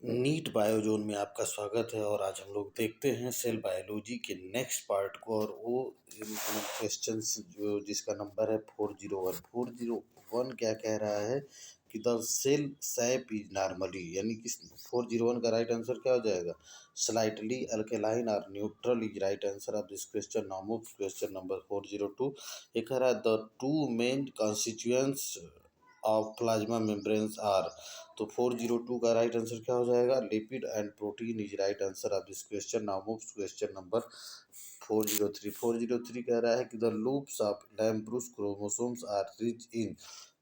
NEET Biozone में आपका स्वागत है। और आज हम लोग देखते हैं सेल बायोलॉजी के नेक्स्ट पार्ट को। और वो क्वेश्चंस जो जिसका नंबर है 401 क्या कह रहा है कि the cell sap is normally, यानी कि 401 का राइट आंसर क्या हो जाएगा? स्लाइटली अल्केलाइन और neutral is right answer of this question. Now move question number 402। ये कह रहा है the two main constituents of plasma membranes are. तो 402 का राइट आंसर क्या हो जाएगा? Lipid and protein is right answer of this question. Now move question number 403 कह रहा है कि the loops of lampbrush chromosomes are rich in.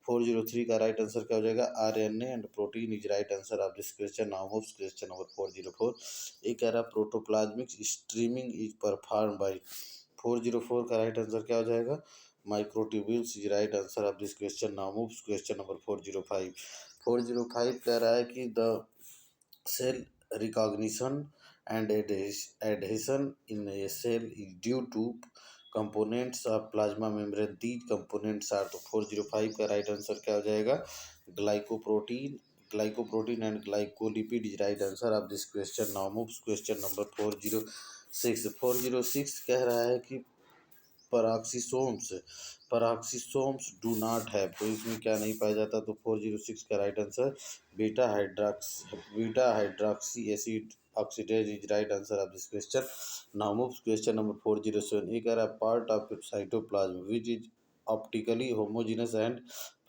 403 का राइट आंसर क्या हो जाएगा? RNA and protein is right answer of this question. Now move question number 404। ये कह रहा है protoplasmic streaming is perform by. 404 का राइट आंसर क्या हो जाएगा? Microtubules is right answer of this question. Now move question number 405। 405 कह रहा है कि the cell recognition and adhesion in a cell is due to components of plasma membrane. These components are, तो 405 का right answer क्या हो जाएगा? Glycoprotein and glycolipid is right answer of this question. Now moves question number 406 कह रहा है कि पराक्सीसोम्स पराक्सीसोम्स do not have. तो इसमें क्या नहीं पाया जाता? तो 406 का right answer beta hydroxy acid oxidase is right answer of this question. Now moves question number 407। एक है part of cytoplasm which is optically homogeneous and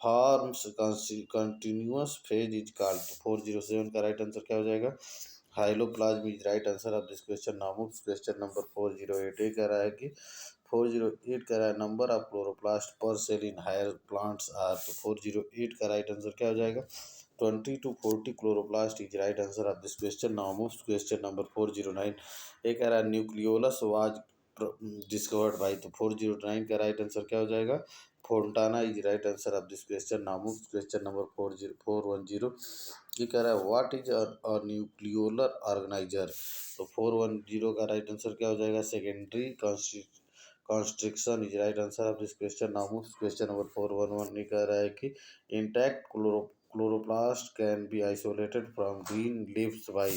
forms continuous phase is called. 407 का राइट आंसर क्या हो जाएगा? Hyaloplasm is right answer of this question. Now moves question number 408। ये कह रहा है कि 408 का right number of chloroplast per cell in higher plants are. तो 408 का राइट आंसर क्या हो जाएगा? 20 to 40 chloroplast is right answer of this question. Now moves question number 409। एक कह रहा है न्यूक्लियोलस वाज डिस्कवर्ड बाय। तो 409 का राइट आंसर क्या हो जाएगा? Fontana is right answer of this question. Now moves question number 410। ये कह रहा है what is a nucleolar organiser. तो 410 का राइट आंसर क्या हो जाएगा? Secondary constriction is right answer of this question. Now moves question number 411। ये कह रहा है कि intact chloroplast can be isolated from green leaves by.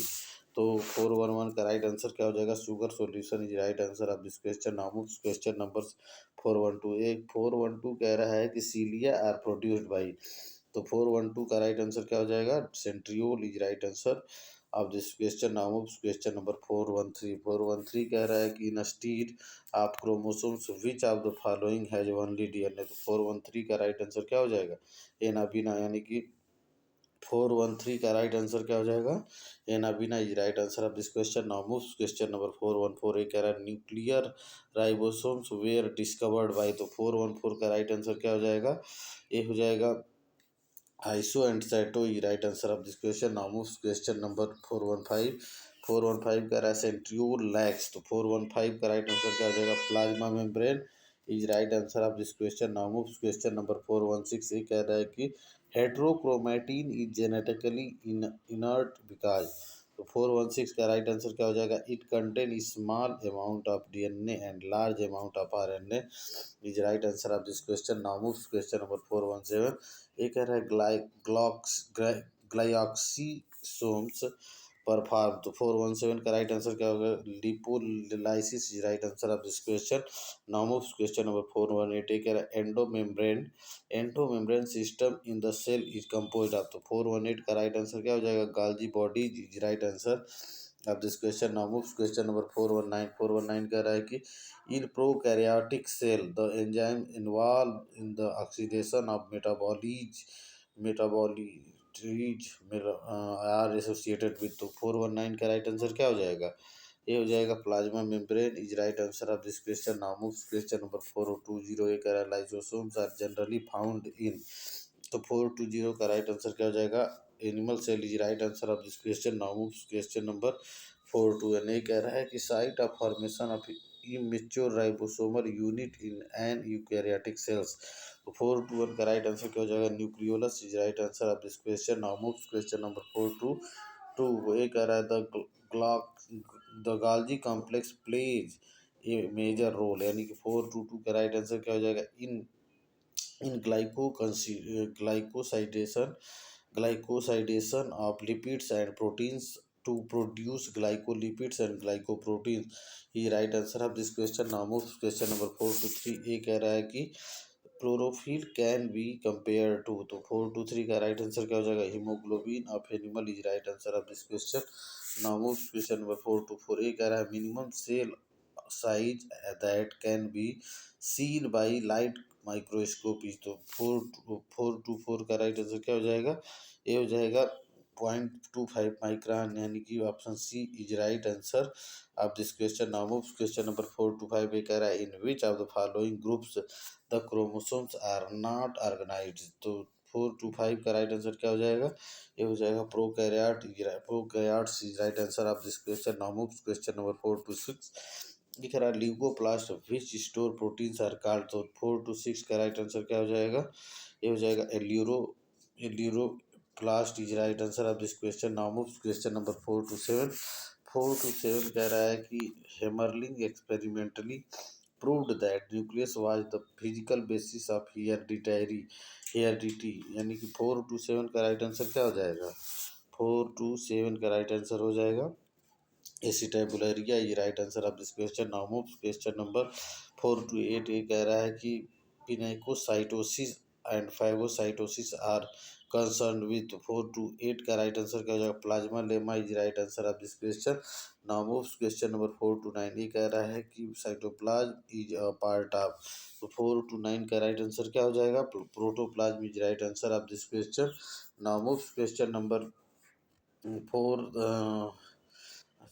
तो 411 का राइट आंसर क्या हो जाएगा? Sugar solution is right answer of this question. Now moves question number 412। एक 412 कह रहा है कि सीलिया आर प्रोड्यूस्ड बाय। तो 412 का राइट आंसर क्या हो जाएगा? Centriole is right answer of this question. Now moves question number 413 कह रहा है कि instead of chromosomes which of the following has only DNA. तो 413 का राइट आंसर क्या हो जाएगा? एनाबिना, यानी कि 413 का राइट आंसर क्या हो जाएगा? Anabaena is right answer of this question. Now moves question number 414। ये कह रहा है nuclear ribosomes were discovered by. तो 414 का राइट आंसर क्या हो जाएगा? ये हो जाएगा iso and Saito is right answer of this question. Now moves question number 415 कह रहा है सेंट्रियोल लैक्स। तो 415 का राइट आंसर क्या हो जाएगा? Plasma membrane is right answer of this question. Now moves question number 416। ये कह रहा है कि heterochromatin is genetically inert because. तो 416 का राइट आंसर क्या हो जाएगा? It contain small amount of DNA and large amount of RNA is right answer of this question. Now moves question number 417। ये कह रहा है ग्लाइऑक्सीसोम्स परफॉर्म। तो 417 का राइट आंसर क्या होगा? Lipolysis is right answer of this question. Now moves question number 418। ये कह रहा है endomembrane system in the cell is composed of. तो 418 का राइट आंसर क्या हो जाएगा? Golgi body is right answer of this question. Now moves question number 419 कह रहा है कि in prokaryotic cell the enzyme involved in the oxidation of metabolites are associated with। तो 419 का राइट आंसर क्या हो जाएगा? ये हो जाएगा plasma membrane is right answer of this question. Now moves question number 4020। ये कह रहा है lysosomes are generally found in. तो 420 का राइट आंसर क्या हो जाएगा? Animal cell is right answer of this question. Now moves question number 421। ये कह रहा है कि site of formation of immature ribosomal unit in an eukaryotic cells। तो 421 का राइट आंसर क्या हो जाएगा? Nucleolus is right answer of this question. Now moves question number 422। ये कह रहा है the Golgi complex plays a major role, यानी कि 422 का राइट आंसर क्या हो जाएगा? In in glycosidation glycosidation of lipids and proteins to produce glycolipids and glycoproteins is right answer of this question. Now move question number 4 to 3. ये कह रहा है कि chlorophyll can be compare to, तो 4 to 3 का राइट आंसर क्या हो जाएगा, haemoglobin of animal is right answer of this question. Now move question number 4 to 4. ये कह रहा है minimum cell size that can be seen by light microscope is, तो 4 to 4 का राइट आंसर क्या हो जाएगा, ये हो जाएगा 0.25 माइक्रोन, यानी कि option C is right answer of this question. Now move question number 4 to 5. ये कह रहा है in which of the following groups the chromosomes are not organized, तो 4 to 5 का राइट आंसर क्या हो जाएगा, ये हो जाएगा prokaryotes is right answer of this question. Now move question number 4 to 6. दिख रहा है leucoplast which store proteins are called, तो 4 to 6 का राइट आंसर क्या हो जाएगा, ये हो जाएगा aleuroplast is right answer of this question. Now move question number 4 to 7. 4 to 7 कह रहा है कि हेमरलिंग experimentally proved that nucleus was the physical basis of heredity, यानी कि 4 to 7 का राइट आंसर क्या हो जाएगा, 4 to 7 का राइट आंसर हो जाएगा एसिटाइबुलेरिया ये right answer of this question. Now move question number 4 to 8. ये कह रहा है कि pinocytosis and phagocytosis are concern with, 4 to 8 का राइट आंसर क्या हो जाएगा, plasmalemma is right answer of this question. Now move question number 4 to 9. ये कह रहा है कि cytoplasm is a part of, तो 4 to 9 का राइट आंसर क्या हो जाएगा, protoplasm is right answer of this question. Now move question number 4.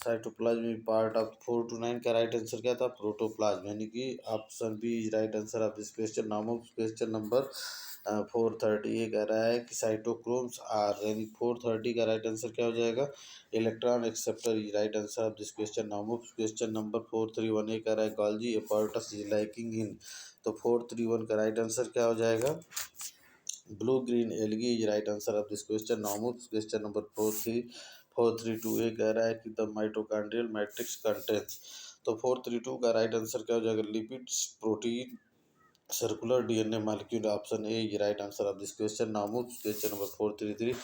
Cytoplasm part of 4 to 9 का राइट आंसर क्या था, प्रोटोप्लाज्म, यानी कि option B is right answer of this question. Now move question number 430. ये कह रहा है कि साइटोक्रोम्स आर, यानी 430 का राइट आंसर क्या हो जाएगा, electron acceptor is right answer of this question. Now move question number 431. ये कह रहा है गॉल्जी एपर्टस इज लाइकिंग इन, तो 431 का राइट आंसर क्या हो जाएगा, blue green algae is right answer of this question. Now move question number 432. ये कह रहा है कि द माइटोकॉन्ड्रियल मैट्रिक्स कंटेंट्स, तो 432 का राइट आंसर क्या हो जाएगा, lipids protein circular DNA molecule, option A is right answer of this question. Now move question number 433.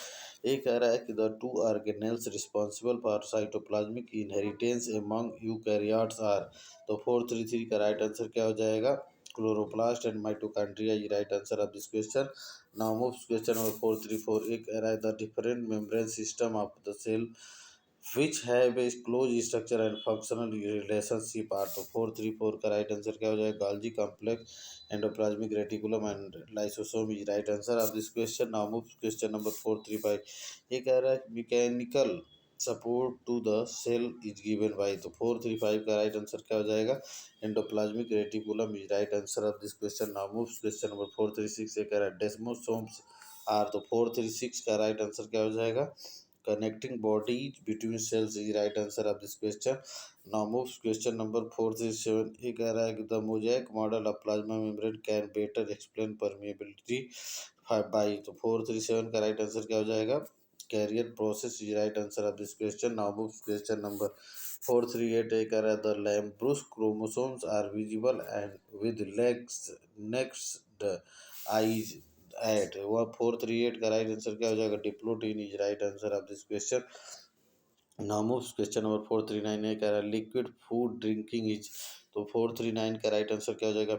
ये कह रहा है कि the two organelles responsible for cytoplasmic inheritance among eukaryotes are, तो 433 का राइट आंसर क्या हो जाएगा, क्लोरोप्लास्ट एंड माइटोकॉन्ड्रिया ये right answer of this question. Now move question number 434. एक कह रहा है the different membrane system of the cell which have a close structure and functional relationship are, तो 434 का राइट आंसर क्या हो जाएगा, Golgi complex, endoplasmic reticulum and lysosome is right answer of this question. Now move question number 435. ये कह रहा है mechanical support to the cell is given by, तो 435 का राइट आंसर क्या हो जाएगा, endoplasmic reticulum is right answer of this question. Now move question number 436. ये कह रहा है डेस्मोसोम्स आर, तो 436 का राइट आंसर क्या हो जाएगा, connecting bodies between cells is right answer of this question. Now moves question number 437. ये कह रहा है कि the mosaic model of plasma membrane can better explain permeability by, तो 437 का right answer क्या हो जाएगा, carrier process is right answer of this question. Now moves question number 438. ये कह रहा है the Lamprus chromosomes are visible and with legs next eyes at, वह 438 का राइट आंसर क्या हो जाएगा, diplotene is right answer of this question. Now moves question number 439. है कह रहा है लिक्विड फूड ड्रिंकिंग इज, तो 439 का राइट आंसर क्या हो जाएगा,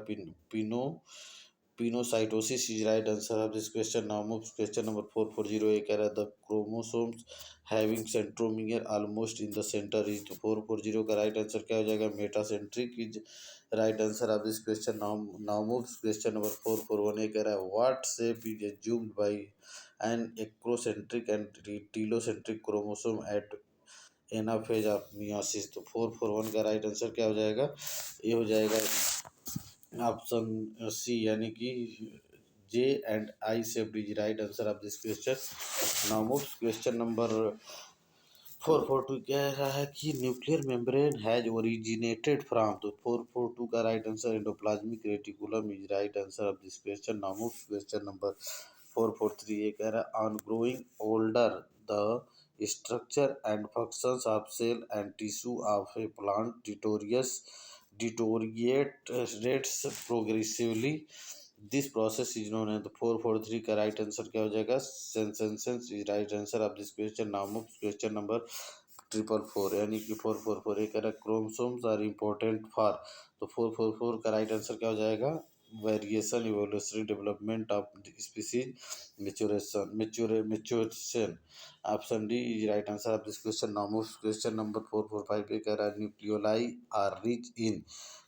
pinocytosis is right answer of this question. Now moves question number 440. ये कह रहा है the chromosomes having centromere almost in the centre is, तो 440 का राइट आंसर क्या हो जाएगा, metacentric is right answer of this question. Now moves question number 441. ये कह रहा है what shape is assumed by an acrocentric and telocentric chromosome at anaphase of meiosis, तो 441 का राइट आंसर क्या हो जाएगा, ये हो जाएगा ऑप्शन सी, यानी कि जे and I shaped is right answer of this question. Now moves question number 442. कह रहा है कि nuclear membrane has originated from, तो 442 का right answer endoplasmic reticulum is right answer of this question. Now moves question number 443. ये कह रहा है on growing older the structure and functions of cell and tissue of a plant deteriorates progressively. This process is known है। तो 443 का right answer क्या हो जाएगा? Senescence is right answer of this question. Now move question number 444 यानी कि 444 एक है क्रोमोसोम्स आर इम्पोर्टेंट फॉर। तो 444 का राइट आंसर क्या हो जाएगा? Variation evolutionary development of species maturation. Option D is right answer of this question. Now move question number 445 ये कह रहा है न्यूक्लियोलाई आर रिच इन।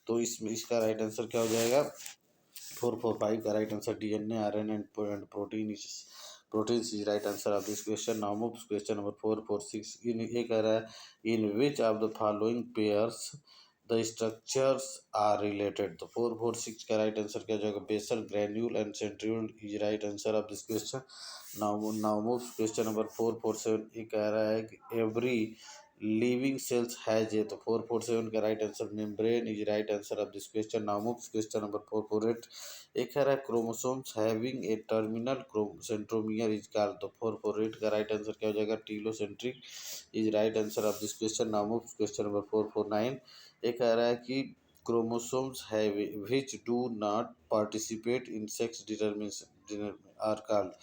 तो इसमें इसका राइट आंसर क्या हो जाएगा? 445 का right answer DNA RNA and protein proteins is right answer of this question. Now move question number 446 in ये कह रहा है in which of the following pairs the structures are related। तो 446 का राइट आंसर क्या हो जाएगा? Basal granule and centriole is right answer of this question. Now move question number 447 ये कह रहा है कि every living cells has a. तो 447 का right answer membrane is right answer of this question. Now move question number 448 एक है chromosomes having a terminal centromere is called. तो 448 का राइट आंसर क्या हो जाएगा? Telocentric is right answer of this question. Now move question number 449 एक कह रहा है कि chromosomes have which do not participate in sex determination are called।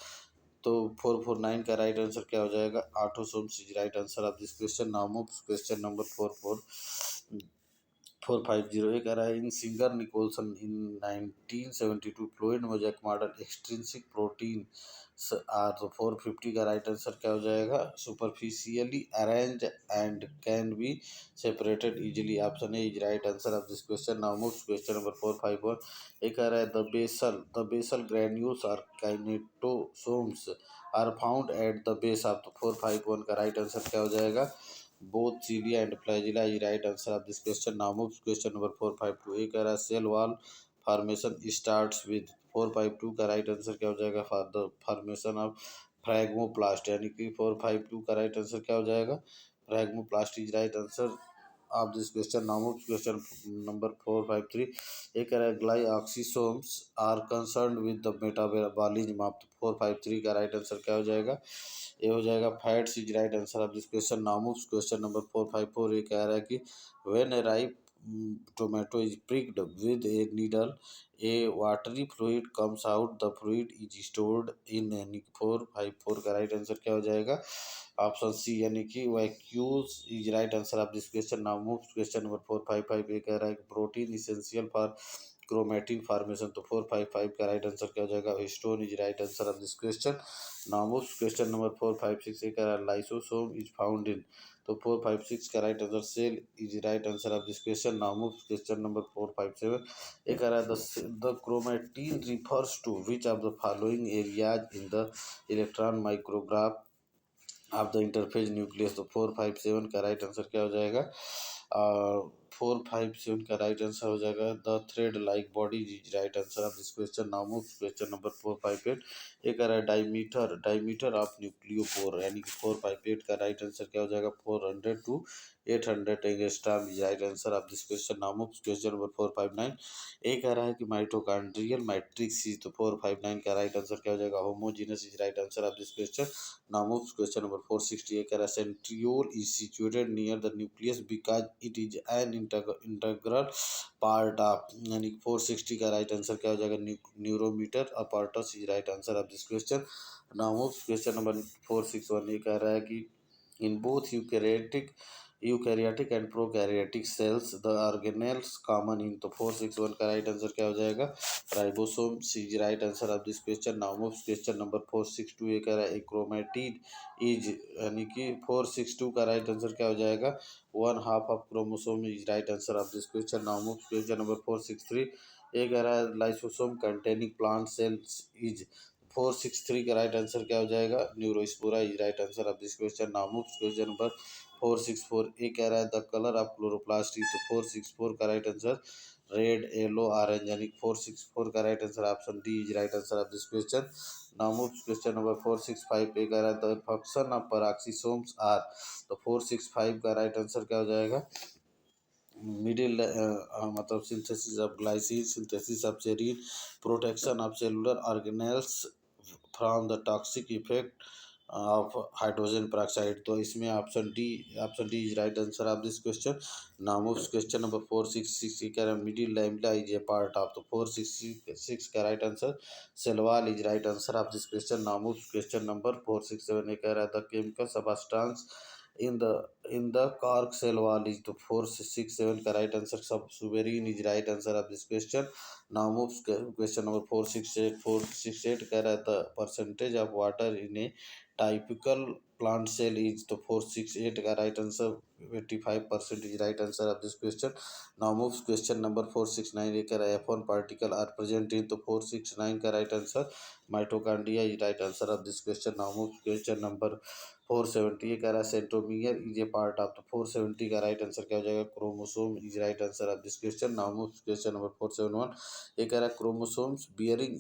तो 449 का राइट आंसर क्या हो जाएगा? Autosomes is right answer of this question. Now move question number 450 ये कह रहा है in Singer Nicolson in 1972 fluid mosaic model extrinsic protein are. तो 450 का राइट आंसर क्या हो जाएगा? Superficially arrange and can be separated easily. Option A is right answer of this question. Now move question number 451 ये कह रहा है the basal granules are kinetosomes are found at the base of. तो 451 का right answer क्या हो जाएगा? both cilia and flagella is right answer of this question. Now moves question number 452 एक कह रहा है cell wall formation starts with. 452 का राइट आंसर क्या हो जाएगा? For the formation of phragmoplast यानी कि 452 का राइट आंसर क्या हो जाएगा? Phragmoplast is right answer of this question. Now move question number 453 एक कह रहा है glyoxysomes are concern with the metabolism of. 453 का राइट आंसर क्या हो जाएगा? ये हो जाएगा fats is right answer of this question. Now move question number 454 ये कह रहा है कि when A ripe tomato is pricked with a needle a watery fluid comes out, the fluid is stored in यानी कि 454 का राइट आंसर क्या हो जाएगा? ऑप्शन सी यानी कि vacuoles is right answer of this question. Now move question number 455 ये कह रहा है कि protein essential for chromatin formation. तो 455 का राइट आंसर क्या हो जाएगा? Histone is right answer of this question. Now move question number 456 ये कह रहा है लाइसोसोम इज फाउंड इन। तो 456 का right answer cell is right answer of this question. Now move question number 457 ये कह रहा है the chromatin refers to which of the following areas in the electron micrograph of the interphase nucleus. तो 457 का right answer क्या हो जाएगा? 457 का राइट आंसर हो जाएगा the thread like body is right answer of this question. Now move question number 458 ये कह रहा है डायमीटर ऑफ न्यूक्लियोपोर यानी कि 458 का राइट आंसर क्या हो जाएगा? 400 to 800 angstrom is right answer of this question. Now move question number 459 ये कह रहा है कि माइटोकॉन्ड्रियल मैट्रिक्स इज। तो 459 का राइट आंसर क्या हो जाएगा? Homogeneous is right answer of this question. Now moves question number 460 कह रहा है centriole is situated near the nucleus because it is an integral part of यानी 460 का राइट आंसर क्या हो जाएगा? न्यूरोमीटर apparatus is right answer of this question. Now moves question number 461 ये कह रहा है कि in both eukaryotic and prokaryotic cells the organelles common in। तो 461 का राइट आंसर क्या हो जाएगा? Ribosome is right answer of this question. Now move question number 462 ये कह रहा है क्रोमेटिन इज यानी कि 462 का राइट आंसर क्या हो जाएगा? 1/2 of chromosome is right answer of this question. Now move question number 463 ये कह रहा है lysosome containing plant cells is. 463 का राइट आंसर क्या हो जाएगा? Neurospora is right answer of this question. Now move question number 464 ये कह रहा है the colour of chloroplast is. तो 464 का right answer red yellow orange यानी 464 का right answer option D is right answer of this question. Now move question number 465 ये कह रहा है द फंक्शन ऑफ पेरोक्सोसोम्स आर। तो 465 का राइट आंसर क्या हो जाएगा? मिडिल मतलब synthesis of glycine synthesis of serine protection of cellular organelles from the toxic effect of hydrogen peroxide। तो इसमें option D is right answer of this question. Now moves question number 466 कह रहा है middle lamella is a part of. तो 466 का right answer cell wall is right answer of this question. Now moves question number 467 कह रहा है the chemical substance in the cork cell wall is। तो 467 का राइट आंसर सब suberin is right answer of this question. Now moves question number 468 कह रहा है the percentage of water in a typical plant cell is. तो 468 का right answer 85% is right answer of this question. Now moves question number 469 ये कह रहा है F1 particle are present in. तो 469 का right answer mitochondria is right answer of this question. Now moves question number 470 ये कह रहा है centromere is a part of. तो 470 का राइट आंसर क्या हो जाएगा chromosome is right answer of this question. Now moves question number 471 ये कह रहा है chromosomes bearing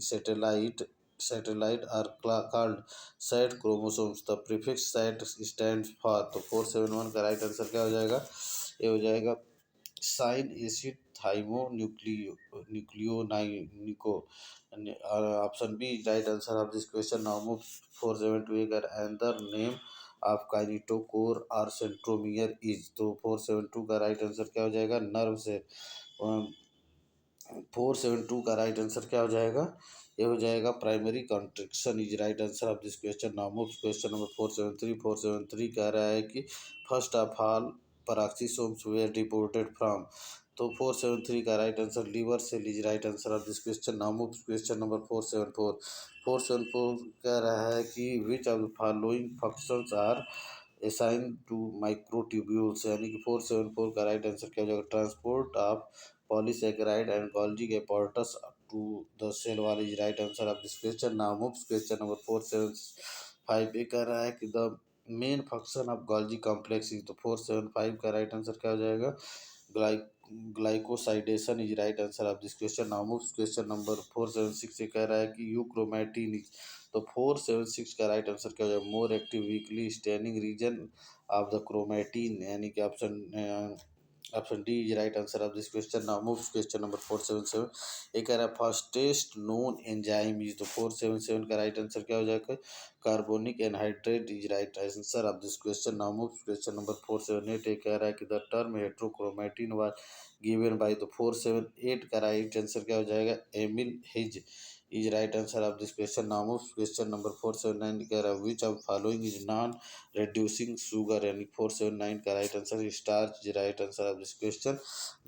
satellite are called side chromosomes। the prefix site stands for। तो 471 का राइट आंसर क्या हो जाएगा, ये हो जाएगा साइन एसिड थाइमो न्यूक्लियोनाइको। Option B right answer of this question. Now move 472 का अनदर नेम ऑफ काइनेटोकोर और सेंट्रोमियर इज। तो 472 का राइट आंसर क्या हो जाएगा नर्व से। 472 का राइट आंसर क्या हो जाएगा, ये हो जाएगा primary constriction is right answer of this question. Now move question number 473 कह रहा है कि first of all peroxisomes were reported from। तो 473 का right answer liver cell is right answer of this question. Now move question number 474 कह रहा है कि which of the following functions are assign to microtubules. यानी कि 474 का राइट आंसर क्या हो जाएगा transport of polysaccharide and Golgi apparatus to the cell wall is right answer of this question। now moves question number 475 ये कह रहा है कि the main function of Golgi complex is. तो 475 का राइट आंसर क्या हो जाएगा glycosidation is right answer of this question. Now moves question number 476 ये कह रहा है कि यूक्रोमैटिन इज। तो 476 का राइट आंसर क्या हो जाएगा more active weakly staining region of the chromatin. यानी कि option D is right answer of this question. Now moves question number 477 ये कह रहा है फास्टेस्ट नोन एंजाइम इज। तो 477 का राइट आंसर क्या हो जाएगा carbonic anhydrase is right answer of this question. Now moves question number 478 ये कह रहा है कि the term heterochromatin was given by. तो 478 का राइट आंसर क्या हो जाएगा Emil Heitz is right answer of this question. Now moves question number 479 कह रहा है which of following is non reducing sugar। यानी 479 का right answer starch is right answer of this question.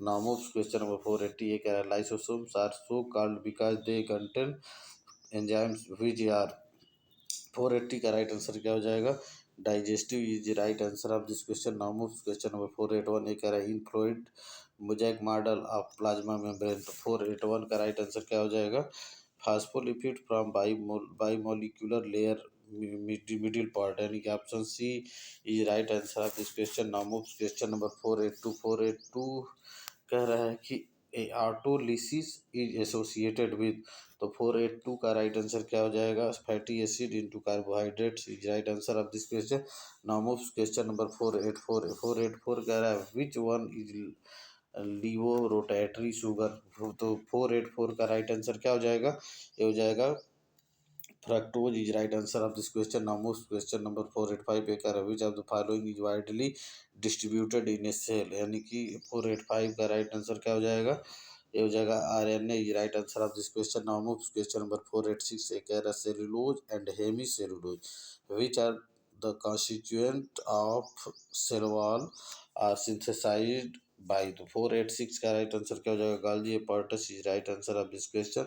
Now moves question number 480 ये कह रहा है lysosomes are so called because they contain enzymes which are. 480 का राइट आंसर क्या हो जाएगा digestive is right answer of this question. Now moves question number 481 ये कह रहा है in fluid mosaic model of plasma membrane. तो 481 का राइट आंसर क्या हो जाएगा phospholipid from bimolecular layer middle part. यानी कि option C is right answer of this question. Now moves question number 482 कह रहा है कि ऑटोलिसिस इज एसोसिएटेड विद। तो 482 का राइट आंसर क्या हो जाएगा fatty acid into carbohydrates is right answer of this question. Now moves question number 484 कह रहा है which one is laevorotatory sugar. तो 484 का राइट आंसर क्या हो जाएगा, ये हो जाएगा fructose is right answer of this question. Now moves question number 485 एक which of the following is widely distributed in a cell. यानी कि 485 का राइट आंसर क्या हो जाएगा, ये हो जाएगा RNA is right answer of this question. Now moves question number 486 एक कह रहा है cellulose and hemicellulose which are the constituent of cell wall are synthesized by। तो 486 का राइट आंसर क्या हो जाएगा गाल्जी apparatus is right answer of this question.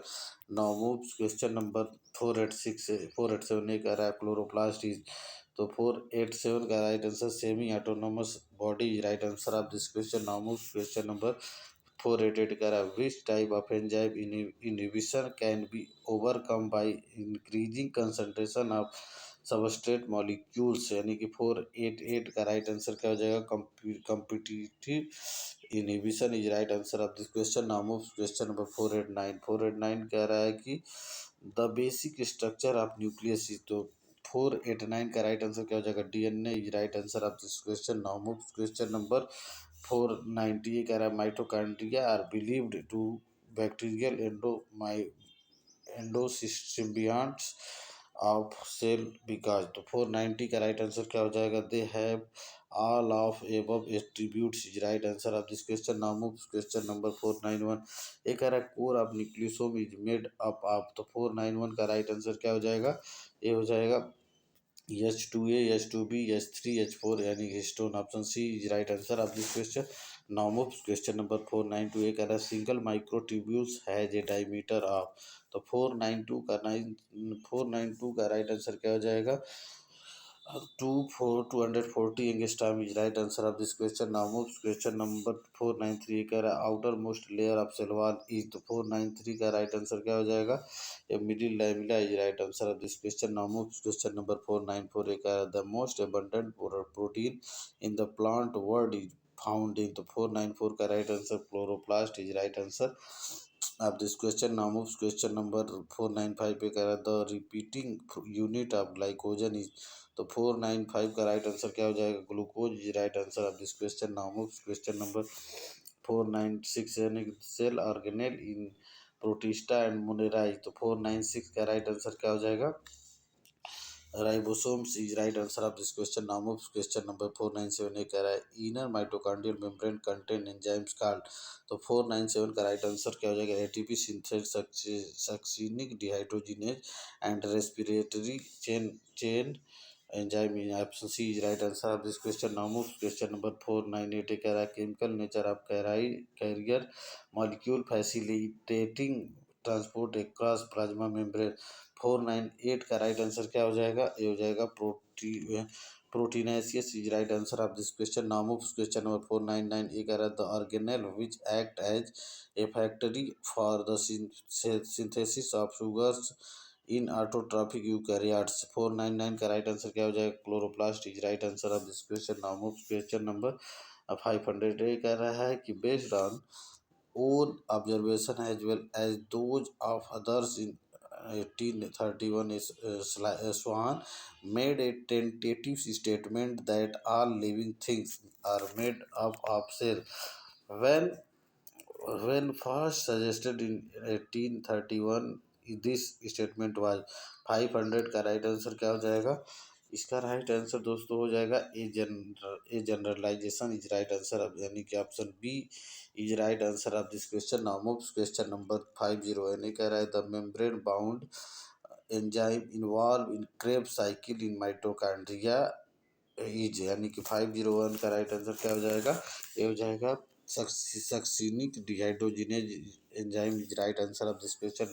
Now moves question number 487 ये कह रहा है क्लोरोप्लास्ट इज। तो 487 का right answer semi autonomous body is right answer of this question. Now moves question number 488 कह रहा है which type of enzyme inhibition can be overcome by increasing concentration of substrate molecules. यानी कि 488 का right answer क्या हो जाएगा competitive inhibition is right answer of this question. Now moves question number 489 कह रहा है कि the basic structure of nucleus is. तो 489 का राइट आंसर क्या हो जाएगा DNA is right answer of this question. Now moves question number 490 कह रहा है mitochondria are believed to bacterial endosymbionts of cell because. तो 490 का राइट आंसर क्या हो जाएगा, they have all of above attributes is right answer of this question. Now move question number 491। एक कह रहा है core of nucleosome is made up of. तो 491 का राइट आंसर क्या हो जाएगा, ये हो जाएगा H2A, H2B, H3, H4 यानी histone. Option C is right answer of this question. Now move question number 492। एक कह रहा है single microtubules has a diameter of. तो 492 का राइट आंसर क्या हो जाएगा, 240 angstrom is right answer of this question. Now move question number 493। कह रहा है outermost layer of cell wall is. तो 493 का राइट आंसर क्या हो जाएगा, ये middle lamella is right answer of this question. Now move question number 494। ये कह रहा है the most abundant protein in the plant world is found in. तो 494 का right answer chloroplast is right answer of this question. Now moves question number 495 पे कह रहा है the repeating unit of glycogen is. तो 495 का राइट आंसर क्या हो जाएगा, glucose is right answer of this question. Now moves question number 496 यानी cell organelle in Protista and Monera. तो 496 का राइट आंसर क्या हो जाएगा, ribosomes is right answer of this question. Now moves question number 497। ये कह रहा है inner mitochondrial membrane contain enzymes called. तो 497 का राइट आंसर क्या हो जाएगा, ATP synthase succinic dehydrogenase and respiratory chain enzyme in. Option C is right answer of this question. Now moves question number 498। कह रहा है chemical nature of carrier molecule facilitating transport across plasma membrane. 498 का right answer क्या हो जाएगा, ये हो जाएगा proteinaceous is right answer of this question. Now moves question number 499। ये कह रहा है the organelle which act as a factory for the synthesis of sugars in autotrophic eukaryotes. 499 का राइट आंसर क्या हो जाएगा, chloroplast is right answer of this question. Now moves question number 500। ये कह रहा है कि based on own observation as well as those of others in 1831 Swan made a tentative statement that all living things are made up of cells. When first suggested in 1831 this statement was 500 का right answer क्या हो जाएगा, इसका right answer दोस्तों हो जाएगा a generalisation is right answer यानी कि option B is right answer of this question. Now moves question number 50 यानी कह रहा है the membrane bound enzyme involve in Krebs cycle in mitochondria is. यानी कि 501 का राइट आंसर क्या हो जाएगा, ये हो जाएगा succinic dehydrogenase enzyme is right answer of this question.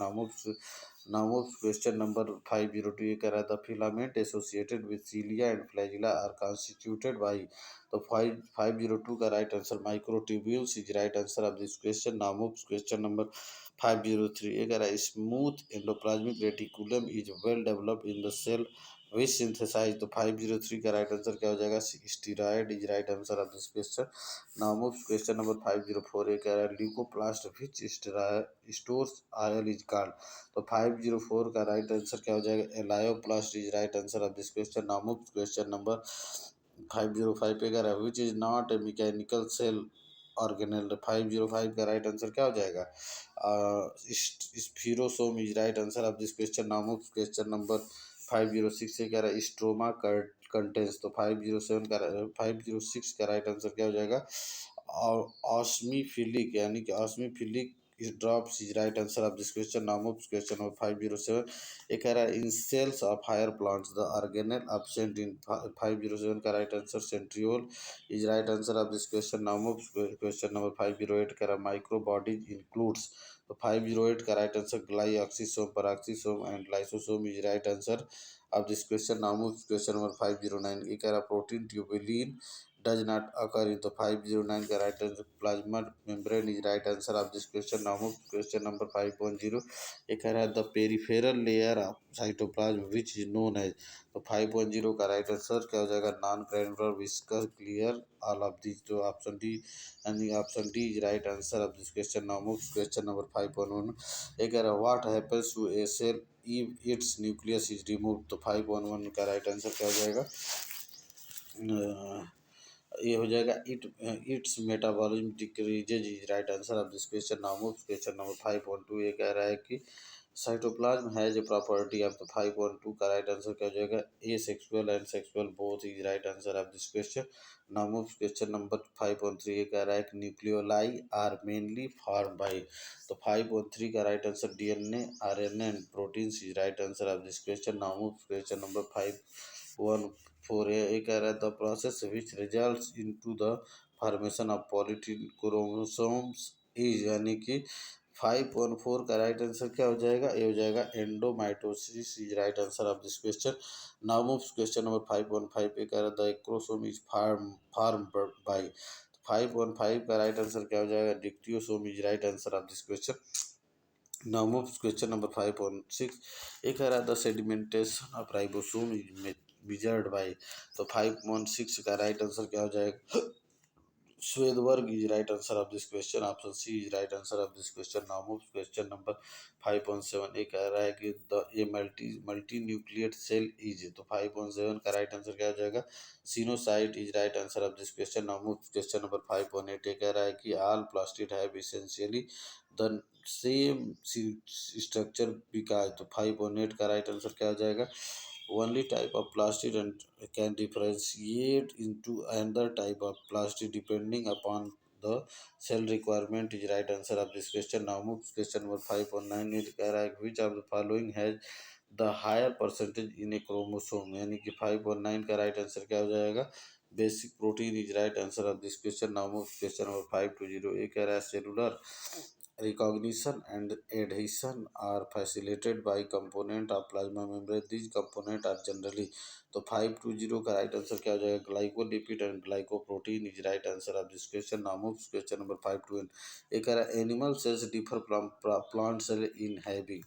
Now question number 502। ये कह रहा है the filament associated with cilia and flagella are constituted by. तो 502 का right answer microtubules is right answer of this question. Now question number 503। ये कह रहा है smooth endoplasmic reticulum is well developed in the cell which synthesize. तो 503 का right answer क्या हो जाएगा, steroid is right answer of this question. Now moves question number 504। ये कह रहा है leucoplast which stores oil is called. तो 504 का राइट आंसर क्या हो जाएगा, elaioplast is right answer of this question. Now moves question number 505 पे कह रहा है which is not a mechanical cell organelle. 505 का राइट आंसर क्या हो जाएगा, spherosome is right answer of this question. Now moves question number 506 से कह रहा है स्ट्रोमा कंटेंस। तो 507 का 506 का राइट आंसर क्या हो जाएगा, ऑस्मीफिलिक यानी कि osmiophilic drops is right answer of this question. Now moves question number 507। ये कह रहा है in cells of higher plants the organelle absent in. 507 का right answer centriole is right answer of this question. Now moves question number 508 कह रहा है micro bodies includes. तो 508 का right answer glyoxysome peroxisome and lysosome is right answer of this question. Now move question number 509. ये कह रहा protein tubulin does not occur in the 509 का right answer plasma membrane is right answer of this question. Now move question number 510. ये कह रहा है the peripheral layer of cytoplasm which is known as। तो 510 का right answer क्या हो जाएगा, non granular viscous clear all of these। तो ऑप्शन डी यानी option D is right answer of this question. Now move question number 511। ये कह रहा है what happens to a cell if its nucleus is removed। तो 511 का right answer क्या हो जाएगा, ये हो जाएगा its metabolism decreases is right answer of this question. Now move question number 512। ये कह रहा है कि cytoplasm has a property of the 5.2 का राइट आंसर क्या हो जाएगा, asexual and sexual both is right answer of this question. Now move question number 5.3, ये कह रहा है कि nucleoli are mainly form by, तो 5.3 का right answer DNA, RNA and proteins is right answer of this question. Now move question number 5.14, ये कह रहा है the process which results into the formation of polytene chromosomes is, यानी कि 5.4 का right answer क्या हो जाएगा, ये हो जाएगा endomitosis is right answer of this question. Now moves question number 5.5 पे कह रहा the acrosome is form by, 5.5 का राइट आंसर क्या हो जाएगा, dictyosome is right answer of this question. Now moves question number 5.6, ये कह रहा the sedimentation of ribosome is measured by, तो 5.6 का राइट आंसर क्या हो जाएगा, Swedberg is right answer of this question. Option C is right answer of this question. Now move question number 5.7, ये कह रहा है कि द ये मल्टी न्यूक्लियट सेल इज, तो 5.7 का राइट आंसर क्या हो जाएगा, coenocyte is right answer of this question. Now move question number 5.8, ये कह रहा है कि all plastid have essentially the same structure because, तो 5.8 का राइट आंसर क्या हो जाएगा, only type of plastic and can differentiate into another type of plastic depending upon the cell requirement is right answer of this question. Now move question number 5.9, ये कह रहा है which of the following has the higher percentage in a chromosome, यानी कि 5.9 का right answer क्या हो जाएगा, basic protein is right answer of this question. Now move question number 5.20, ये कह रहा है cellular recognition and adhesion are facilitated by component of plasma membrane, these component are generally, तो 5.20 का राइट आंसर क्या हो जाएगा, glycolipid and glycoprotein is right answer of this question. Now move question number 5.21, एक कह रहा है animal cells differ from plant cell in having,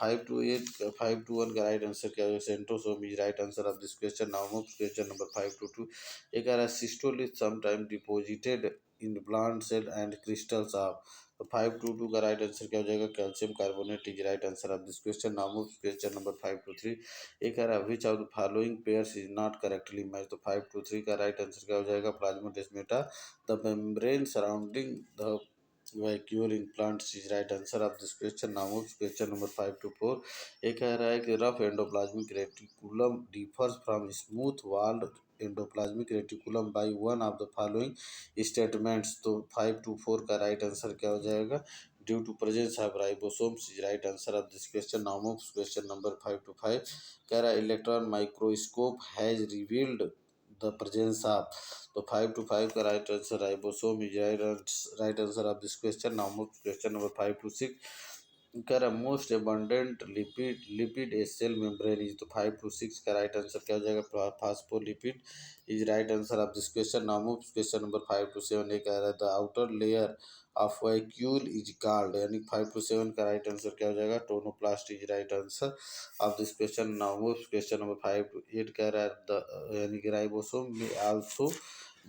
5.1 का राइट आंसर क्या होगा, centrosome is right answer of this question. Now move question number 5.22, एक कह रहा है cystolith is sometime deposited in plant cell and crystals of, तो 5.22 का right answer क्या हो जाएगा, calcium carbonate is right answer of this question. Now move question number 5.23, एक कह रहा है which of the following pairs is not correctly match, तो 5.23 का राइट आंसर क्या हो जाएगा, plasmodesmata the membrane surrounding the vacuole in plants is right answer of this question. Now moves question number 5.24, ये कह रहा है कि rough endoplasmic reticulum differs from smooth walled endoplasmic reticulum by one of the following statements, तो 5.24 का right answer क्या हो जाएगा, due to presence of ribosomes is right answer of this question. Now moves question number 5.25, कह रहा है electron microscope has revealed the presence of, तो 5.25 का right answer ribosome is right answer of this question. Now moves question number 5.26, कह रहा most abundant lipid a cell membrane is, तो 5.26 का right answer क्या हो जाएगा, phospholipid is right answer of this question. Now move question number 5.27, ये कह रहा है the outer layer of vacuole is called, यानी 5.27 का राइट आंसर क्या हो जाएगा, tonoplast is right answer of this question. Now move question number 5.8, कह रहा है द यानी कि राइबोसोम में आल्सो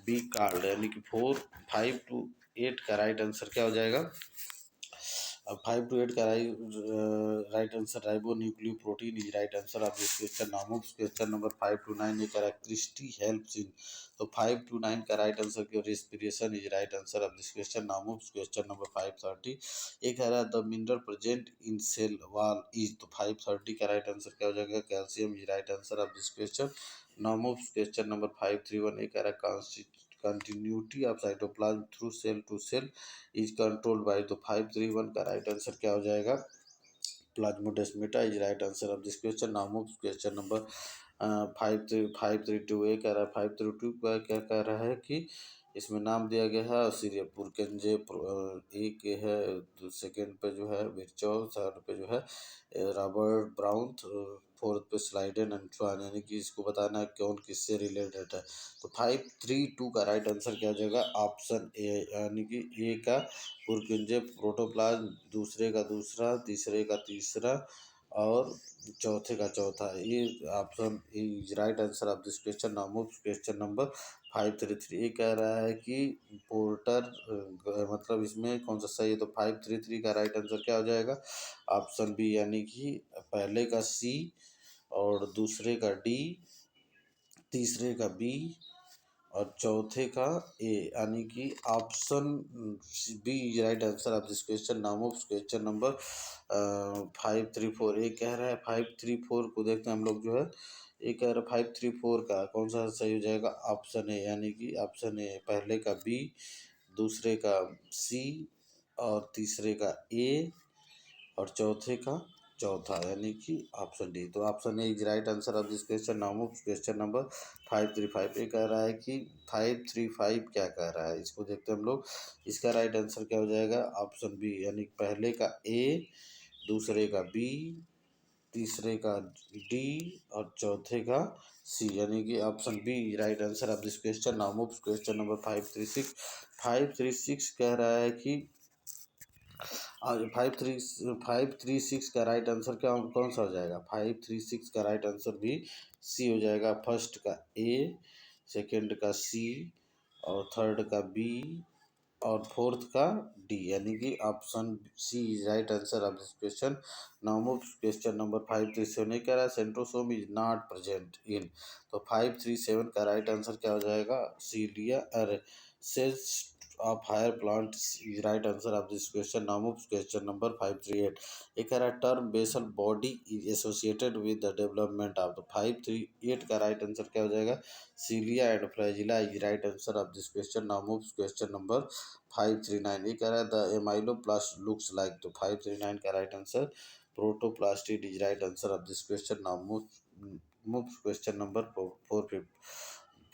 बी कॉल्ड, यानी कि 5.8 का राइट आंसर क्या हो जाएगा, अब 5.8 का right answer ribo nucleo protein is right answer of this question. Now moves question number 5.9, ये कह रहा है क्रिस्टी हेल्प्स इन, तो 5.9 का राइट आंसर क्या, respiration is right answer of this question. Now moves question number 5.30, ये कह रहा है the mineral present in cell wall is, तो 5.30 का राइट आंसर क्या हो जाएगा, calcium is right answer of this question. Now moves question number 5.31, ये कह रहा है continuity of cytoplasm through cell to cell is controlled by, तो 5.31 का राइट आंसर क्या हो जाएगा, plasmodesmata is right answer of this question. Now move question number 5.32, ये कह रहा है 5.32 का क्या कह रहा है कि इसमें नाम दिया गया है सीरिया पुरकेंजे, एक है, सेकंड पे जो है विरचॉल, थर्ड पे जो है रॉबर्ट ब्राउन, फोर्थ पे स्लाइडन एंड स्वान, यानी कि इसको बताना है कौन किससे रिलेटेड है, तो 5.32 का राइट आंसर क्या हो जाएगा, ऑप्शन ए, यानी कि ए का पुरकिंजे प्रोटोप्लाज्म, दूसरे का दूसरा, तीसरे का तीसरा और चौथे का चौथा, ये option is right answer of this question. Now move question number 5.33, ये कह रहा है कि पोर्टर मतलब इसमें कौन सा सही है, तो 5.33 का राइट आंसर क्या हो जाएगा, ऑप्शन बी, यानी कि पहले का सी और दूसरे का डी, तीसरे का बी और चौथे का ए, यानी कि option B is right answer of this question. Now move question number 534। ये कह रहा है 534 को देखते हैं हम लोग जो है। ये कह रहा है 534 का कौन सा सही हो जाएगा? ऑप्शन ए, यानी कि ऑप्शन ए, पहले का बी, दूसरे का सी, और तीसरे का ए, और चौथे का चौथा, यानी कि ऑप्शन डी। तो option A is right answer of this question. Now move question number 535। ये कह रहा है कि 535 क्या कह रहा है, इसको देखते हैं हम लोग। इसका राइट आंसर क्या हो जाएगा? ऑप्शन बी, यानी पहले का ए, दूसरे का बी, तीसरे का डी, और चौथे का सी, यानी कि option B right answer of this question. Now move question number 536। 536 कह रहा है कि 536 का राइट आंसर क्या कौन सा हो जाएगा? 536 का राइट आंसर भी सी हो जाएगा। फर्स्ट का ए, सेकंड का सी, और थर्ड का बी, और फोर्थ का डी, यानी कि option C is right answer of this question. Now move question number 537। कह रहा है centrosome is not present in. तो 537 का राइट आंसर क्या हो जाएगा? Cilia are cells of higher plant is right answer of this question. Now move question number 538। ये कह रहा है term basal body is associated with the development of. The 538 का राइट आंसर क्या हो जाएगा? Cilia and flagella is right answer of this question. Now move question number 539। ये कह रहा है द एमाइलोप्लास्ट लुक्स लाइक। तो 539 का right answer protoplastid is right answer of this question. Now move question number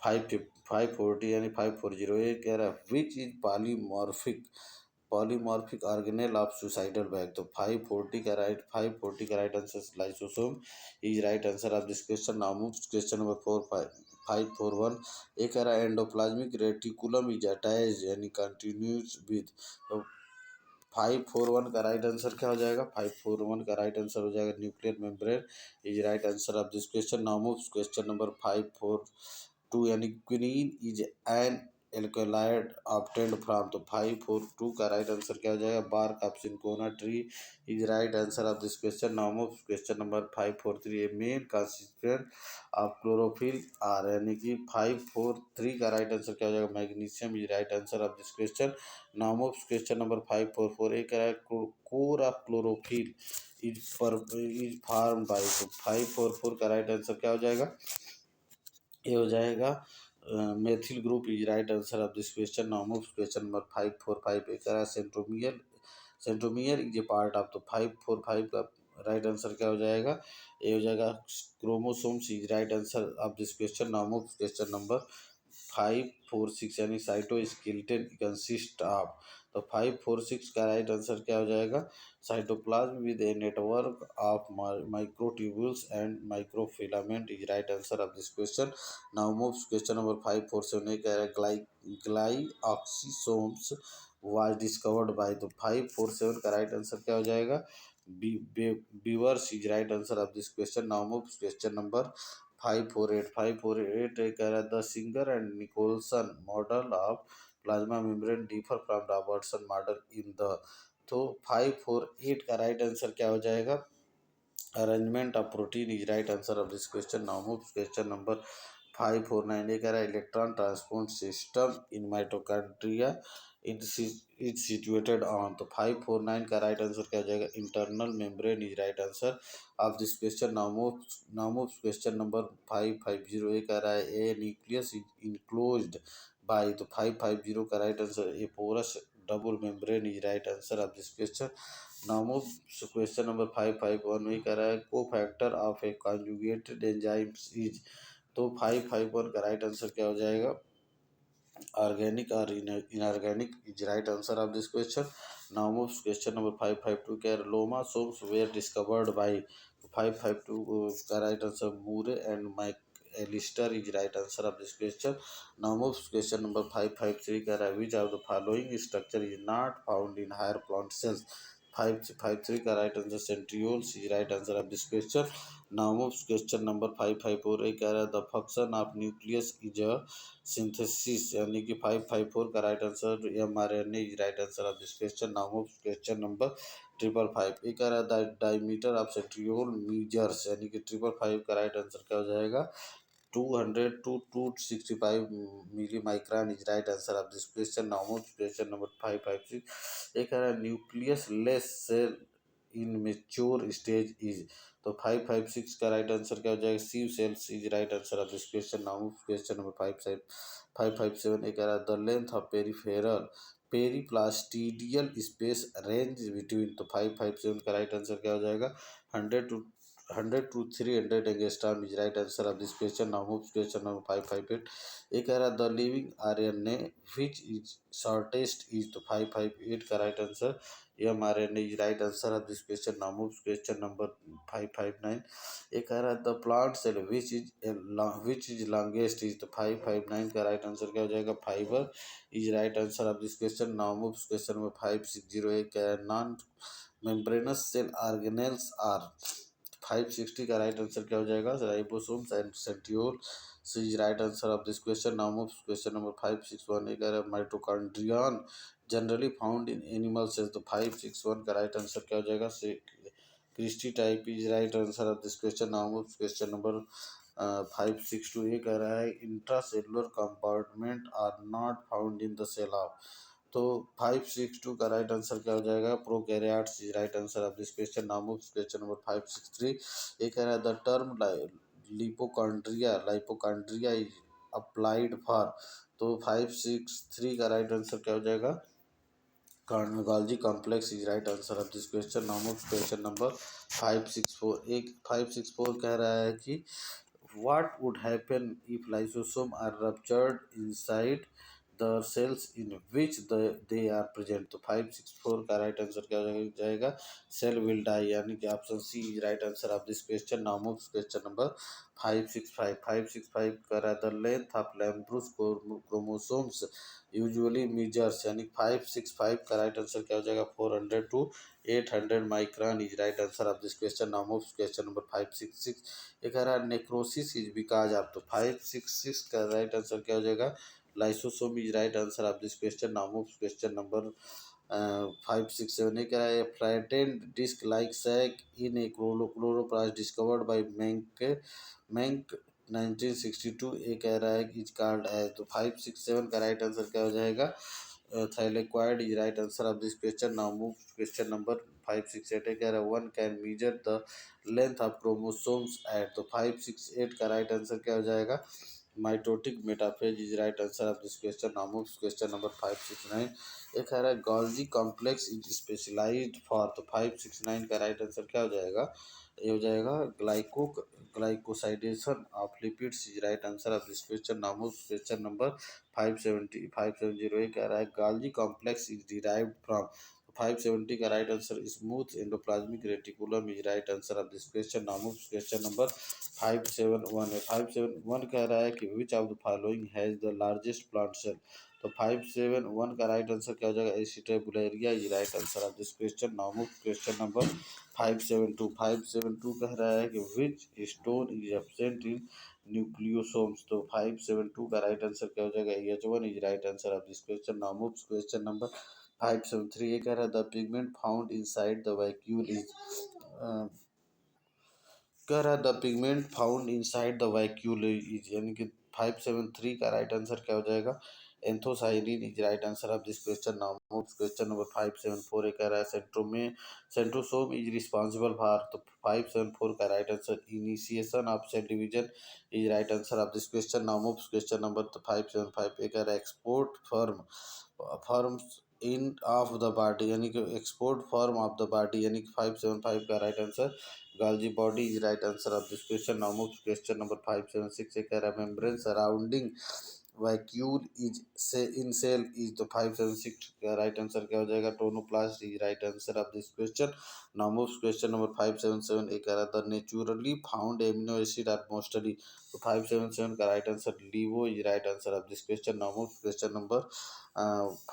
540, यानी 540। ये कह रहा है which is polymorphic organelle of suicidal bag. तो 540 का right answer lysosome is right answer of this question. Now move question number 541। एक कह रहा है एंडोप्लाज्मिक रेटिकुलम इज अटैच यानी कंटिन्यूस विद। तो 541 का राइट आंसर क्या हो जाएगा? 541 का राइट आंसर हो जाएगा nuclear membrane is right answer of this question. Now move question number 542, यानी quinine is an alkaloid obtained from. तो 542 का राइट आंसर क्या हो जाएगा? Bark of cinchona tree is right answer of this question. Now move question number 543। A main constituent of chlorophyll are, यानी कि 543 का right answer क्या हो जाएगा? Magnesium is right answer of this question. Now move question number 544। एक है core of chlorophyll is form by. तो 544 का राइट आंसर क्या हो जाएगा? ये हो जाएगा methyl group is right answer of this question. Now move question number 545। एक है centromere is a part of. तो 545 का राइट आंसर क्या हो जाएगा? ये हो जाएगा chromosomes is right answer of this question. Now move question number 546, यानी साइटोस्केलेटन कंसिस्ट ऑफ। तो 546 का राइट आंसर क्या हो जाएगा? Cytoplasm with a network of microtubules and microfilament is right answer of this question. Now move question number 547। कह रहा है ग्लाइऑक्सीसोम्स was discovered by. तो 547 का राइट आंसर क्या हो जाएगा? Beavers is right answer of this question. Now move question number 548 कह रहा है the Singer and Nicolson model of plasma membrane differ from Robertson model in the. तो 548 का राइट आंसर क्या हो जाएगा? Arrangement of protein is right answer of this question. Now move question number 549। ये कह रहा है electron transport system in mitochondria is situated on. तो 549 का राइट आंसर क्या हो जाएगा? Internal membrane is right answer of this question. Now move question number 550। ये कह रहा है a nucleus is enclosed by. तो 550 का right answer a porous double membrane is right answer of this question. Now move question number 551। ये कह रहा है cofactor of a conjugated enzymes is. तो 551 का राइट आंसर क्या हो जाएगा? ऑर्गेनिक और inorganic is right answer of this question. Now move question number 552। के lomasomes were discovered by. 552 का right answer Moore and McAlister is right answer of this question. Now move question number 553 कह रहा है which of the following structure is not found in higher plant cells. 553 का right answer centrioles is right answer of this question. Now move question number 554। ये कह रहा है the function of nucleus is a synthesis, यानी कि 554 का right answer mRNA is right answer of this question. Now move question number 555। ये कह रहा है डायमीटर ऑफ सेंट्रियोल मीजर्स, यानी कि 555 का राइट आंसर क्या हो जाएगा? 200 to 265 millimicron is right answer of this question. Now move to question number 556. एक है nucleus less cell in mature stage is, तो 556 का राइट आंसर क्या हो जाएगा? Sieve cells is right answer of this question. Now move question number 557. एक the length of peripheral periplastidial space range between, तो 557 का राइट आंसर क्या हो जाएगा? 100 to 300 angstrom is right answer of this question. Now move question number 558. एक the living RNA which is shortest is, तो 558 का right answer mRNA is right answer of this question. Now move question number 559. एक आ रहा the plant cell which is longest is, तो 559 का right answer क्या हो जाएगा? Fibre is right answer of this question. Now move question number 560. एक non membranous cell organelles are, 560 का राइट आंसर क्या हो जाएगा? Ribosomes and centriole is right answer of this question. Now move question number 561. एक mitochondrion generally found in animal cells, तो 561 का right answer क्या हो जाएगा? से cristae type is right answer of this question. Now move question number 562. ये कह रहा है intracellular compartment are not found in the cell of, तो 562 का राइट आंसर क्या हो जाएगा? Prokaryotes is right answer of this question. Now move question number 563. ये कह रहा है the term lipochondria is applied for, तो 563 का राइट आंसर क्या हो जाएगा? Golgi complex is right answer of this question. Now move question number 564. एक 564 कह रहा है कि what would happen if lysosome are ruptured inside the cells in which they are present, तो 564 का राइट आंसर क्या हो जाएगा? सेल विल डाई, यानी कि option C is right answer of this question. Now move question number 565 का रहा the length of lampbrush chromosomes usually measures, यानी 565 का राइट आंसर क्या हो जाएगा? 400 to 800 micron is right answer of this question. Now move question number 566. ये कह रहा है नेक्रोसिस इज बिकॉज ऑफ, तो 566 का राइट आंसर क्या हो जाएगा? Lysosome is right answer of this question. Now move question number 567. ये कह रहा है flattened disc like sac in a chloroplast discovered by Menke 1962. ये कह रहा है कि इज कॉल्ड एज, तो 567 का राइट आंसर क्या हो जाएगा? Thylakoid is right answer of this question. Now move question number 568. कह रहा है one can measure the length of chromosomes at, तो 568 का राइट आंसर क्या हो जाएगा? Mitotic metaphase is right answer of this question. Now move question number 569. एक है Golgi complex is specialised for, तो 569 का राइट आंसर क्या हो जाएगा? ये हो जाएगा glycosidation of lipids is right answer of this question. Now move question number 570. ये कह रहा है Golgi complex is derived from, 570 का right answer smooth endoplasmic reticulum is right answer of this question. Now move question number 571 है. 571 कह रहा है कि which of the following has the largest plant cell, तो 571 का राइट आंसर क्या हो जाएगा? Acetabularia is right answer of this question. Now move question number 572 कह रहा है कि which stone is absent in nucleosomes, तो 572 का राइट आंसर क्या हो जाएगा? H1 is right answer of this question. Now move question number 573. ये कह रहा है the pigment found inside the vacuole is, कह रहा है the pigment found inside the vacuole is, यानी कि 573 का राइट आंसर क्या हो जाएगा? Anthocyanin is right answer of this question. Now move question number 574. ये कह रहा है सेंट्रोसोम इज रिस्पॉन्सिबल फॉर, तो 574 का right answer initiation of cell division is right answer of this question. Now move question number 575. ये कह रहा है export forms in of the body, यानी कि export form of the body, यानी कि 575 का right answer Golgi body is right answer of this question. Now move to question number 576. एक कह रहा है membrane surrounding vacuole is say in cell is, तो 576 का right answer क्या हो जाएगा? Tonoplast is right answer of this question. Now move to question number 577. एक कह रहा है the naturally found amino acid are mostly, तो 577 का right answer levo is right answer of this question. Now move to question number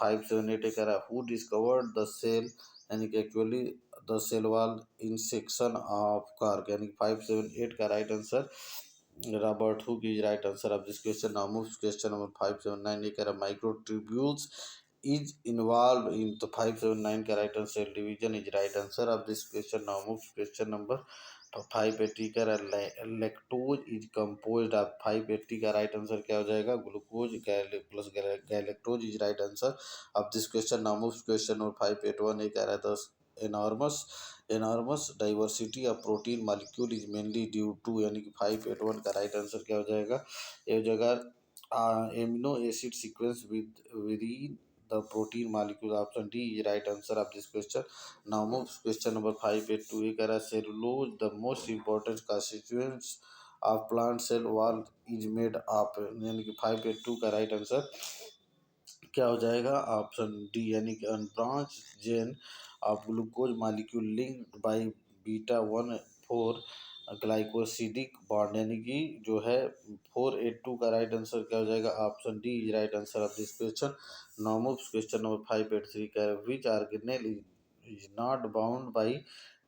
578. एक कह रहा है who discovered the cell, यानी कि actually the cell wall in section of cork, यानी 578 का right answer Robert Hooke is right answer of this question. Now move question number 579. ये कह रहा है माइक्रोट्यूब्यूल्स इज इन्वॉल्व इन, तो 579 का right answer division is right answer of this question. Now move question number 580 का lactose is composed of 580 का right answer क्या हो जाएगा glucose plus galactose is right answer of this question. Now move question number 581 ये कह रहा है this enormous enormous diversity of protein molecule is mainly due to, यानी कि 581 का राइट आंसर क्या हो जाएगा, ये हो जाएगा amino acid sequence with the protein molecule, option D is right answer of this question. Now move question number 582 ये कह रहा है cellulose the most important constituents of plant cell wall is made of, यानी कि 582 का right answer क्या हो जाएगा ऑप्शन डी, यानी कि unbranched chain of glucose molecule linked by beta 1,4 glycosidic bond, यानी कि जो है 482 का राइट आंसर क्या हो जाएगा option D is right answer of this question. Now move question number 583 का विच organelle is not bound by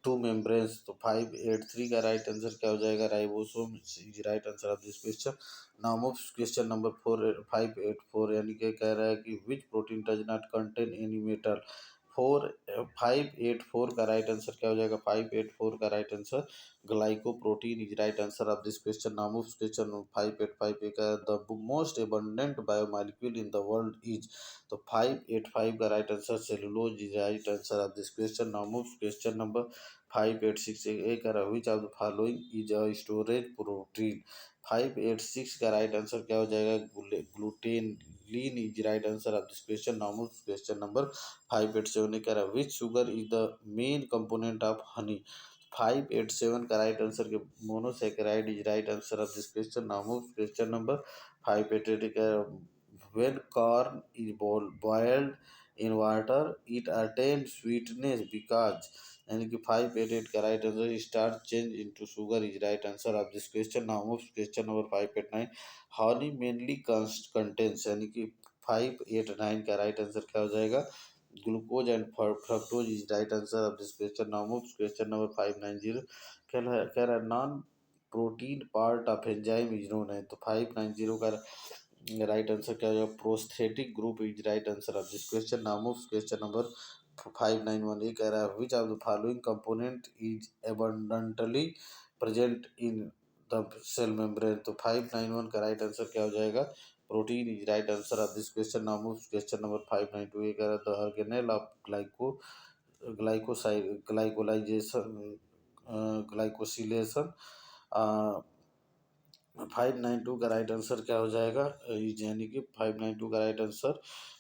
two membranes, तो 583 का राइट आंसर क्या हो जाएगा ribosome is right answer of this question. Now move question number 584, यानी कि कह रहा है कि विच protein does not contain any metal, 584 का राइट आंसर क्या हो जाएगा 584 का right answer glycoprotein is right answer of this question. Now move question 585 का the most abundant biomolecule in the world is, तो 585 का right answer cellulose is right answer of this question. Now move question number 586 ए कह रहा है which of the following is a storage protein, 586 का right answer क्या हो जाएगा gluten lean is right answer of this question. Now move question number 587 कह रहा है which sugar is the main component of honey, 587 का राइट आंसर के monosaccharide is right answer of this question. Now move question number 588 का when corn is boiled in water it attains sweetness because, यानी कि 588 का right answer starch change into sugar is right answer of this question. Now move question number 589 Honey mainly contains, यानी कि 589 का right answer क्या हो जाएगा glucose and fructose is right answer of this question. Now move question number 590 कह रहा है non protein part of enzyme is known है, तो 590 का राइट आंसर क्या हो जाएगा prosthetic group is right answer of this question. Now move question number 591 ये कह रहा है which of the following component is abundantly present in the cell membrane, तो 591 का राइट आंसर क्या हो जाएगा protein is right answer of this question. Now move question number 592 ये कह रहा है the organelle of glycolysation glycosylation, 592 का राइट आंसर क्या हो जाएगा यानी कि 592 का राइट आंसर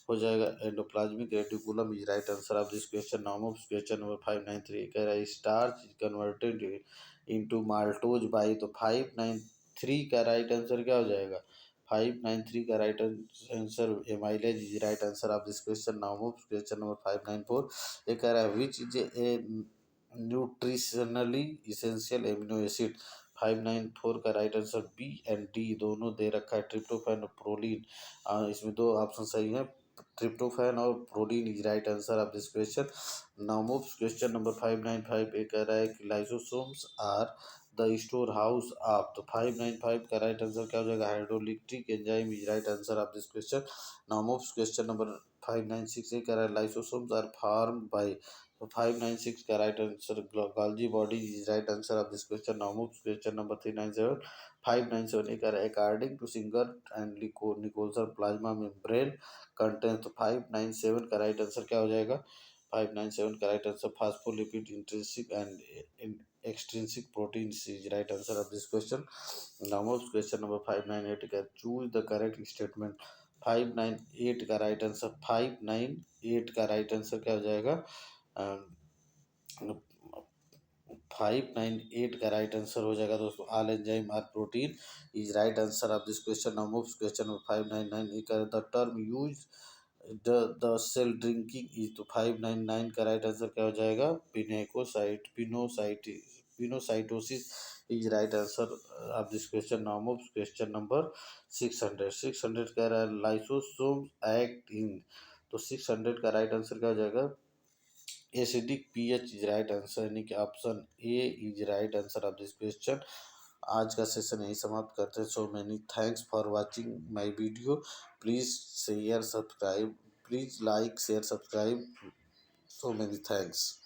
हो जाएगा endoplasmic reticulum is right answer of this question. Now of question number 593 कह रहा है starch is converted into maltose by, तो 593 का राइट आंसर क्या हो जाएगा 593 का right answer amylase is right answer of this question. Now of question number 594 ये कह रहा है which is a nutritionally essential amino acid, 594 का right answer B and D दोनों दे रखा है ट्रिप्टोफैन और प्रोलीन, इसमें दो ऑप्शन सही है ट्रिप्टोफैन और proline is right answer of this question. Now move question number 595 ये कह रहा है कि lysosomes are the storehouse of, तो 595 का राइट आंसर क्या हो जाएगा hydrolytic enzyme is right answer of this question. Now move question number 596 ये कह रहा है लाइसोसोम्स आर फॉर्म बाय, तो 596 का right answer Golgi body is right answer of this question. Now move question number 397 597 एक according to Singer and Nicolson plasma membrane content, तो 597 का right answer क्या हो जाएगा 597 का right answer phospholipid intrinsic and extrinsic protein is right answer of this question. Now move question number 598 का choose the correct statement, 598 का right answer 598 का right answer क्या हो जाएगा 598 का राइट आंसर हो जाएगा दोस्तों all enzyme are protein is right answer of this question. Now move question number 599 the term use the cell drinking is, तो 599 का राइट आंसर क्या हो जाएगा pinocytosis is right answer of this question. Now move question number 600 कह रहा है lysosome act in, तो 600 का राइट आंसर क्या हो जाएगा acidic pH is right answer, यानी कि option A is right answer of this question. आज का सेशन यही समाप्त करते हैं। So many thanks for watching my video, please share subscribe, please like share subscribe, so many thanks.